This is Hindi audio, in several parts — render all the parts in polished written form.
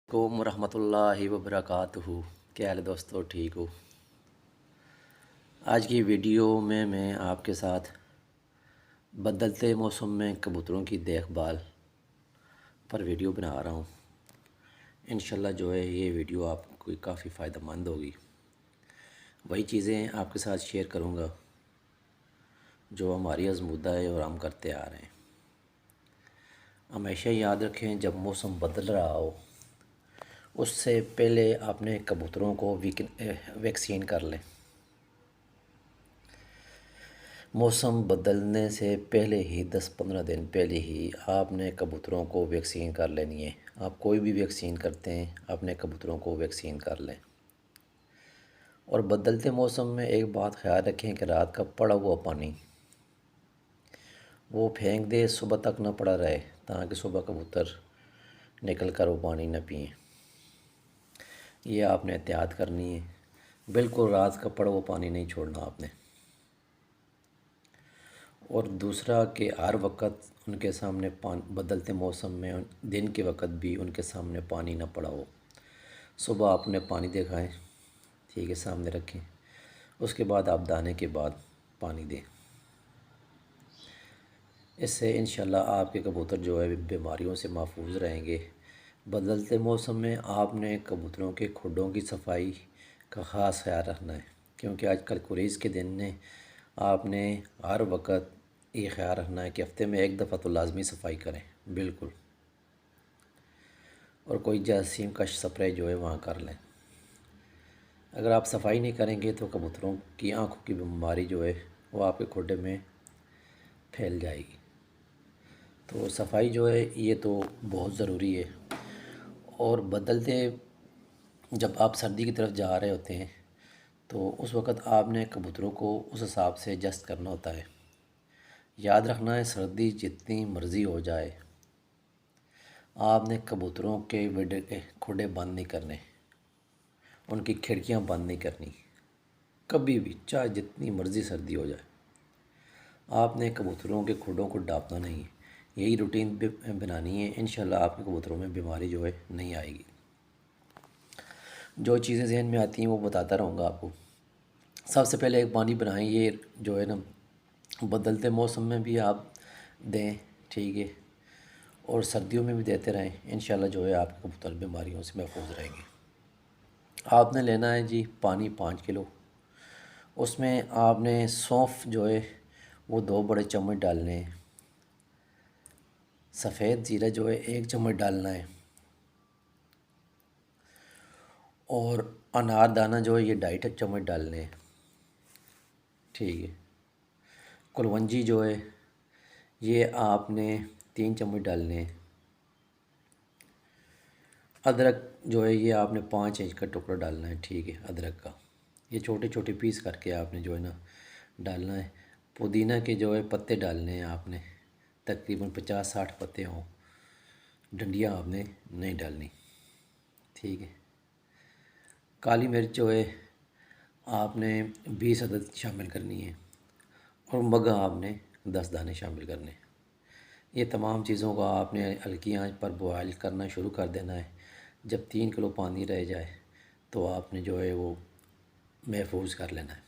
वालेकुम रहमतुल्लाहि व बरकातुहू। क्या हाल है दोस्तों, ठीक हो? आज की वीडियो में मैं आपके साथ बदलते मौसम में कबूतरों की देखभाल पर वीडियो बना रहा हूँ। इंशाल्लाह जो है ये वीडियो आपको काफ़ी फ़ायदेमंद होगी। वही चीज़ें आपके साथ शेयर करूँगा जो हमारी आज़मूदा है और हम करते आ रहे हैं। हमेशा याद रखें, जब मौसम बदल रहा हो उससे पहले अपने कबूतरों को वैक्सीन कर लें। मौसम बदलने से पहले ही 10-15 दिन पहले ही आपने कबूतरों को वैक्सीन कर लेनी है। आप कोई भी वैक्सीन करते हैं, अपने कबूतरों को वैक्सीन कर लें। और बदलते मौसम में एक बात ख्याल रखें कि रात का पड़ा हुआ पानी वो फेंक दे, सुबह तक ना पड़ा रहे, ताकि सुबह कबूतर निकल कर वो पानी न पिएँ। ये आपने एहतियात करनी है। बिल्कुल रात का पड़ा हुआ पानी नहीं छोड़ना आपने। और दूसरा कि हर वक्त उनके सामने बदलते मौसम में दिन के वक्त भी उनके सामने पानी ना पड़ा हो। सुबह आपने पानी दिखाएं, ठीक है, सामने रखें। उसके बाद आप दाने के बाद पानी दें। इससे इंशाल्लाह आपके कबूतर जो है बीमारियों से महफूज रहेंगे। बदलते मौसम में आपने कबूतरों के खुडों की सफाई का ख़ास ख्याल रखना है, क्योंकि आजकल कुरेज़ के दिन ने आपने हर वक्त ये ख्याल रखना है कि हफ्ते में एक दफ़ा तो लाजमी सफाई करें, बिल्कुल। और कोई जरासीम का स्प्रे जो है वहाँ कर लें। अगर आप सफाई नहीं करेंगे तो कबूतरों की आँखों की बीमारी जो है वो आपके खुडे में फैल जाएगी। तो सफाई जो है ये तो बहुत ज़रूरी है। और बदलते जब आप सर्दी की तरफ जा रहे होते हैं तो उस वक़्त आपने कबूतरों को उस हिसाब से एडजस्ट करना होता है। याद रखना है, सर्दी जितनी मर्ज़ी हो जाए आपने कबूतरों के खुडे बंद नहीं करने, उनकी खिड़कियां बंद नहीं करनी कभी भी, चाहे जितनी मर्ज़ी सर्दी हो जाए। आपने कबूतरों के खुडों को डाँपना नहीं है। यही रूटीन बनानी है। इंशाल्लाह आपके कबूतरों में बीमारी जो है नहीं आएगी। जो चीज़ें जहन में आती हैं वो बताता रहूँगा आपको। सबसे पहले एक पानी बनाएं, ये जो है ना बदलते मौसम में भी आप दें, ठीक है, और सर्दियों में भी देते रहें। इंशाल्लाह जो है आपके कबूतर बीमारियों से महफूज रहेंगे। आपने लेना है जी पानी 5 किलो। उसमें आपने सौंफ जो है वो 2 बड़े चम्मच डालने हैं। सफ़ेद ज़ीरा जो है 1 चम्मच डालना है। और अनारदाना जो है ये 2.5 चम्मच डालने हैं, ठीक है। कुलवंजी जो है ये आपने 3 चम्मच डालने हैं। अदरक जो है ये आपने 5 इंच का टुकड़ा डालना है, ठीक है, अदरक का। ये छोटे छोटे पीस करके आपने जो है ना डालना है। पुदीना के जो है पत्ते डालने हैं आपने, तकरीबन 50-60 पत्ते हों। डंडियाँ आपने नहीं डालनी, ठीक है। काली मिर्च जो है आपने 20 अदद शामिल करनी है। और मगा आपने 10 दाने शामिल करने। ये तमाम चीज़ों को आपने हल्की आंच पर बॉयल करना शुरू कर देना है। जब 3 किलो पानी रह जाए तो आपने जो है वो महफूज कर लेना है।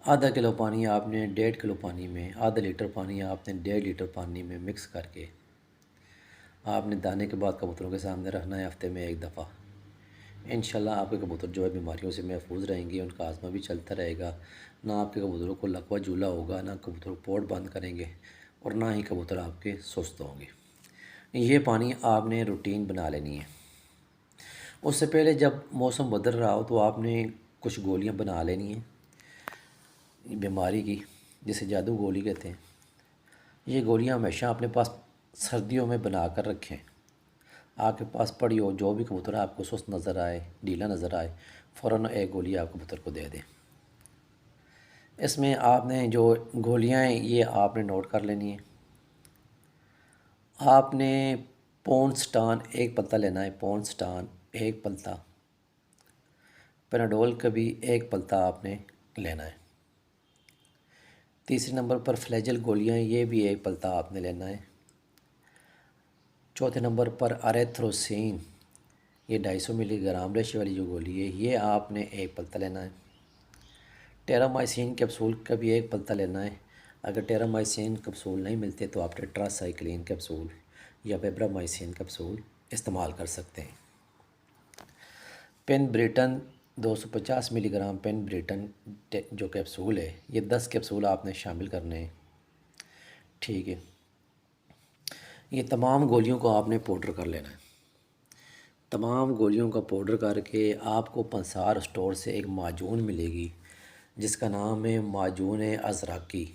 आधा किलो पानी आपने 1.5 किलो पानी में, आधा लीटर पानी आपने 1.5 लीटर पानी में मिक्स करके आपने दाने के बाद कबूतरों के सामने रखना है हफ्ते में एक दफ़ा। इंशाल्लाह आपके कबूतर जो है बीमारियों से महफूज रहेंगे, उनका आज़मा भी चलता रहेगा। ना आपके कबूतरों को लकवा झूला होगा, ना कबूतर पोर्ट बंद करेंगे, और ना ही कबूतर आपके सुस्त होंगे। ये पानी आपने रूटीन बना लेनी है। उससे पहले जब मौसम बदल रहा हो तो आपने कुछ गोलियां बना लेनी हैं बीमारी की, जिसे जादू गोली कहते हैं। ये गोलियां हमेशा अपने पास सर्दियों में बना कर रखें। आपके पास पड़ी हो, जो भी कबूतर आपको सुस्त नज़र आए, ढीला नज़र आए, फ़ौरन एक गोली आप कबूतर को दे दें। इसमें आपने जो गोलियां हैं ये आपने नोट कर लेनी है। आपने पोन्स्टान एक पत्ता लेना है, पोन्स्टान एक पत्ता। पेनाडोल का भी एक पत्ता आपने लेना है। तीसरे नंबर पर फ्लैजल गोलियां, ये भी एक पत्ता आपने लेना है। चौथे नंबर पर अरेथ्रोसिन, ये 250 मिलीग्राम रेशे वाली जो गोली है, ये आपने एक पलता लेना है। टेरामाइसिन कैप्सूल का भी एक पलता लेना है। अगर टेरामाइसिन कैप्सूल नहीं मिलते तो आप टेट्रासाइक्लिन कैप्सूल या पेप्रामाइसिन कैप्सूल इस्तेमाल कर सकते हैं। Penbritin 250 milligram Penbritin जो कैप्सूल है, ये 10 कैप्सूल आपने शामिल करने हैं। ठीक है, ये तमाम गोलियों को आपने पाउडर कर लेना है। तमाम गोलियों का पाउडर करके आपको पंसार स्टोर से एक माजून मिलेगी जिसका नाम है माजून अज़राकी।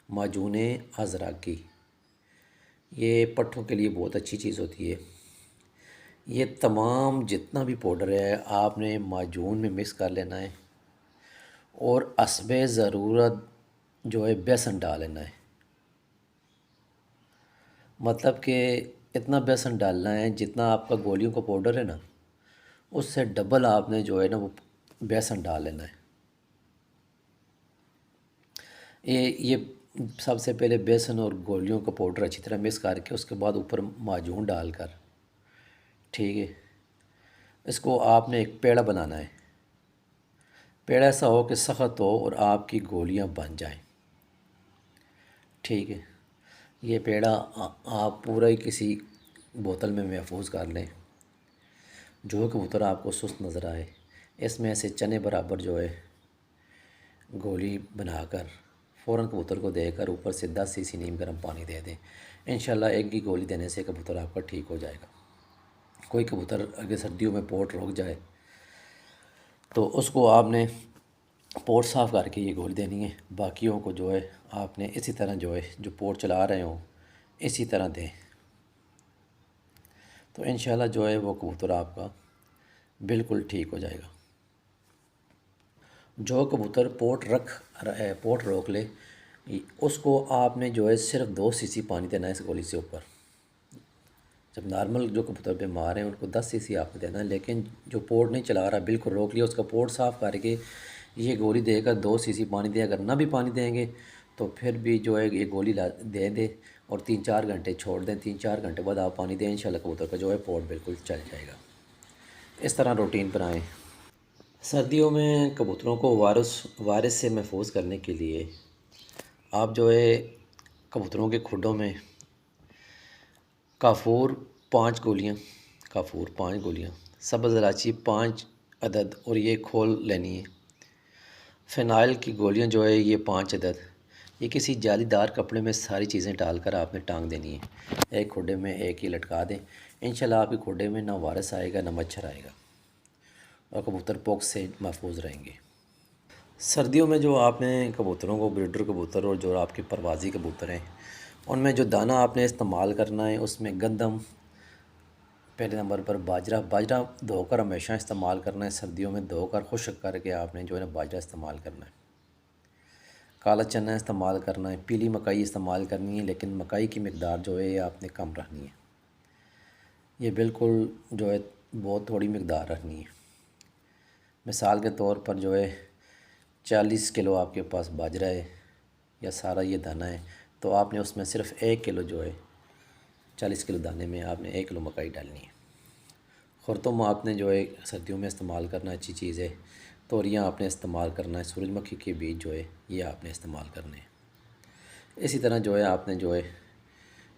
माजून अज़राकी ये पट्ठों के लिए बहुत अच्छी चीज़ होती है। ये तमाम जितना भी पाउडर है आपने माजून में मिक्स कर लेना है और हस्बे ज़रूरत जो है बेसन डाल लेना है। मतलब कि इतना बेसन डालना है जितना आपका गोलियों का पाउडर है ना, उससे डबल आपने जो है ना वो बेसन डाल लेना है। ये सबसे पहले बेसन और गोलियों का पाउडर अच्छी तरह मिक्स करके उसके बाद ऊपर माजून डालकर, ठीक है, इसको आपने एक पेड़ा बनाना है। पेड़ा ऐसा हो कि सख्त हो और आपकी गोलियां बन जाएं। ठीक है, ये पेड़ा आप पूरा ही किसी बोतल में महफूज कर लें। जो कबूतर आपको सुस्त नज़र आए, इसमें से चने बराबर जो है गोली बनाकर फ़ौरन कबूतर को देकर ऊपर से 10 सीसी नीम गर्म पानी दे दें। इंशाल्लाह एक ही गोली देने से कबूतर आपका ठीक हो जाएगा। कोई कबूतर अगर सर्दियों में पोट रुक जाए तो उसको आपने पोट साफ़ करके ये गोली देनी है। बाकियों को जो है आपने इसी तरह जो है जो पोट चला रहे हों इसी तरह दें, तो इंशाल्लाह जो है वो कबूतर आपका बिल्कुल ठीक हो जाएगा। जो कबूतर पोट रोक ले उसको आपने जो है सिर्फ 2 सीसी पानी देना है इस गोली से ऊपर। जब नॉर्मल जो कबूतर बीमार हैं उनको 10 सीसी आपको देना है, लेकिन जो पोर्ट नहीं चला रहा बिल्कुल रोक लिया, उसका पोर्ट साफ़ करके ये गोली देकर 2 सीसी पानी दे। अगर ना भी पानी देंगे तो फिर भी जो है ये गोली दे दे और 3-4 घंटे छोड़ दें। 3-4 घंटे बाद आप पानी दें, इंशाल्लाह कबूतर का जो है पोर्ट बिल्कुल चल जाएगा। इस तरह रूटीन बनाएँ। सर्दियों में कबूतरों को वायरस से महफूज करने के लिए आप जो है कबूतरों के खुडों में काफूर 5 गोलियाँ, काफूर 5 गोलियाँ, सब्ज़ इलायची 5 अदद और ये खोल लेनी है। फ़िनाइल की गोलियाँ जो है ये 5 अदद, ये किसी जालीदार कपड़े में सारी चीज़ें डालकर आपने टांग देनी है। एक खुडे में एक ही लटका दें, इंशाल्लाह आपके खुडे में ना वायरस आएगा ना मच्छर आएगा और कबूतर पॉक्स से महफूज रहेंगे। सर्दियों में जो आपने कबूतरों को ब्रीडर कबूतर और जो आपके परवाज़ी कबूतर हैं उनमें जो दाना आपने इस्तेमाल करना है उसमें गंदम, पहले नंबर पर बाजरा धोकर हमेशा इस्तेमाल करना है। सर्दियों में धोकर खुश्क करके आपने जो है ना बाजरा इस्तेमाल करना है। काला चना इस्तेमाल करना है। पीली मकई इस्तेमाल करनी है, लेकिन मकई की मकदार जो है ये आपने कम रखनी है। ये बिल्कुल जो है बहुत थोड़ी मकदार रखनी है। मिसाल के तौर पर जो है 40 किलो आपके पास बाजरा है या सारा ये दाना है तो आपने उसमें सिर्फ़ 1 किलो जो है 40 किलो दाने में आपने 1 किलो मकई डालनी है। खुरतुम आपने जो है सर्दियों में इस्तेमाल करना अच्छी चीज़ है। तोरियाँ आपने इस्तेमाल करना है। सूरजमुखी के बीज जो है ये आपने इस्तेमाल करने हैं। इसी तरह जो है आपने जो है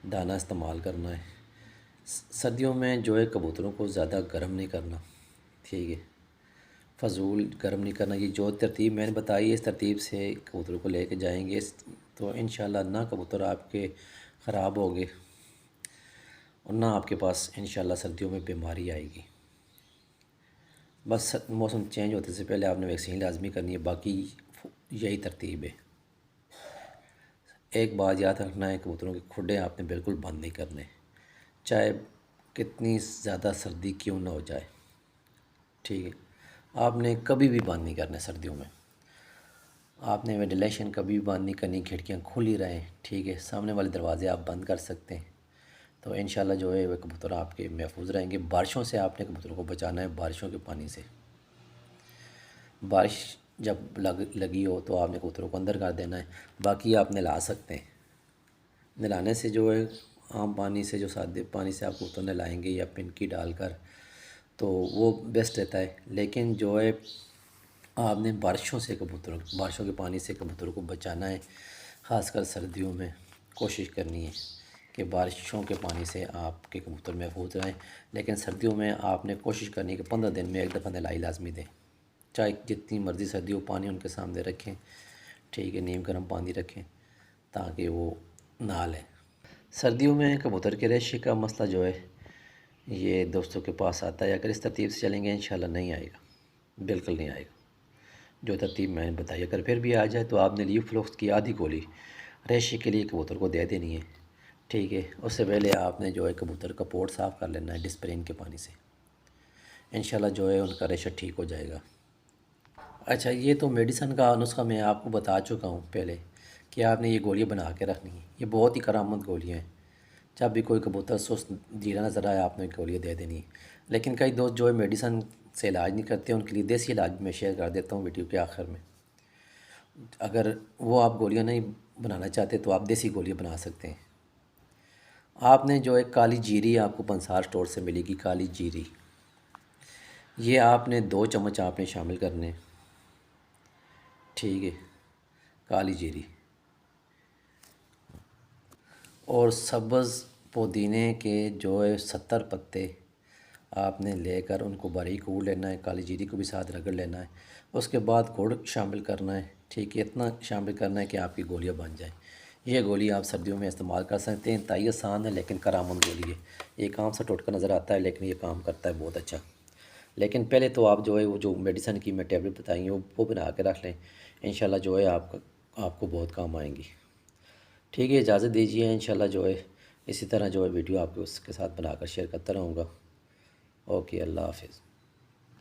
दाना इस्तेमाल करना है। सर्दियों में जो है कबूतरों को ज़्यादा गर्म नहीं करना, ठीक है, फ़जूल गर्म नहीं करना। ये जो तरतीब मैंने बताई है इस तरतीब से कबूतरों को लेके जाएंगे तो इंशाल्लाह ना कबूतर आपके ख़राब होंगे और ना आपके पास इंशाल्लाह सर्दियों में बीमारी आएगी। बस मौसम चेंज होने से पहले आपने वैक्सीन लाजमी करनी है, बाकी यही तरतीब है। एक बात याद रखना है, कबूतरों के खुडे आपने बिल्कुल बंद नहीं करने, चाहे कितनी ज़्यादा सर्दी क्यों ना हो जाए, ठीक है। आपने कभी भी बंद नहीं करना सर्दियों में। आपने वेंटिलेशन कभी भी बंद नहीं करनी, खिड़कियाँ खुली रहें, ठीक है। सामने वाले दरवाज़े आप बंद कर सकते हैं, तो इंशाल्लाह जो है वह कबूतर आपके महफूज रहेंगे। बारिशों से आपने कबूतरों को बचाना है, बारिशों के पानी से। बारिश जब लगी हो तो आपने कबूतरों को अंदर कर देना है। बाकी आप नहला सकते हैं, नहलाने से जो है आम पानी से जो सादे पानी से आप कबूतर नहलाएंगे या पिनकी डालकर तो वो बेस्ट रहता है। लेकिन जो है आपने बारिशों के पानी से कबूतरों को बचाना है। ख़ासकर सर्दियों में कोशिश करनी है कि बारिशों के पानी से आपके कबूतर महफूज रहें। लेकिन सर्दियों में आपने कोशिश करनी है कि 15 दिन में एक दफ़ा नहलाई लाजमी दें। चाहे जितनी मर्ज़ी सर्दी हो, पानी उनके सामने रखें, ठीक है, नीम गर्म पानी रखें ताकि वो नहा लें। सर्दियों में कबूतर के रेशे का मसला जो है ये दोस्तों के पास आता है। अगर इस तरतीब से चलेंगे इंशाल्लाह नहीं आएगा, बिल्कुल नहीं आएगा जो तरतीब मैंने बताई। अगर फिर भी आ जाए तो आपने लीवफ्लोक्स की आधी गोली रेशे के लिए कबूतर को दे देनी है, ठीक है। उससे पहले आपने जो है कबूतर का पोर्ट साफ़ कर लेना है डिस्प्रिन के पानी से, इंशाल्लाह जो है उनका रेशा ठीक हो जाएगा। अच्छा, ये तो मेडिसन का नुस्खा मैं आपको बता चुका हूँ पहले कि आपने ये गोलियाँ बना के रखनी है। ये बहुत ही करामत गोलियाँ हैं। जब भी कोई कबूतर सुस्त जीरा नज़र आए आपने गोलियाँ दे देनी है। लेकिन कई दोस्त जो है मेडिसन से इलाज नहीं करते, उनके लिए देसी इलाज मैं शेयर कर देता हूँ वीडियो के आखिर में। अगर वो आप गोलियाँ नहीं बनाना चाहते तो आप देसी गोलियाँ बना सकते हैं। आपने जो एक काली जीरी आपको पंसार स्टोर से मिलेगी, काली जीरी, ये आपने 2 चम्मच आपने शामिल करने, ठीक है, काली जीरी। और सब्ज़ पुदीने के जो है 70 पत्ते आपने लेकर उनको बारीक कूट लेना है, काली जीरी को भी साथ रगड़ लेना है। उसके बाद गुड़ शामिल करना है, ठीक है, इतना शामिल करना है कि आपकी गोलियां बन जाएं। ये गोली आप सर्दियों में इस्तेमाल कर सकते हैं। इंतहाई आसान है लेकिन करामत गोली है। एक आम सा टोटका नज़र आता है लेकिन ये काम करता है बहुत अच्छा। लेकिन पहले तो आप जो है वो जो मेडिसिन की मैं टैबलेट बताई हैं वो बना के रख लें, इंशाल्लाह जो है आपको बहुत काम आएंगी। ठीक है, इजाज़त दीजिए, इंशाल्लाह जो है इसी तरह जो है वीडियो आपको उसके साथ बनाकर शेयर करता रहूँगा। ओके, अल्लाह हाफ़िज़।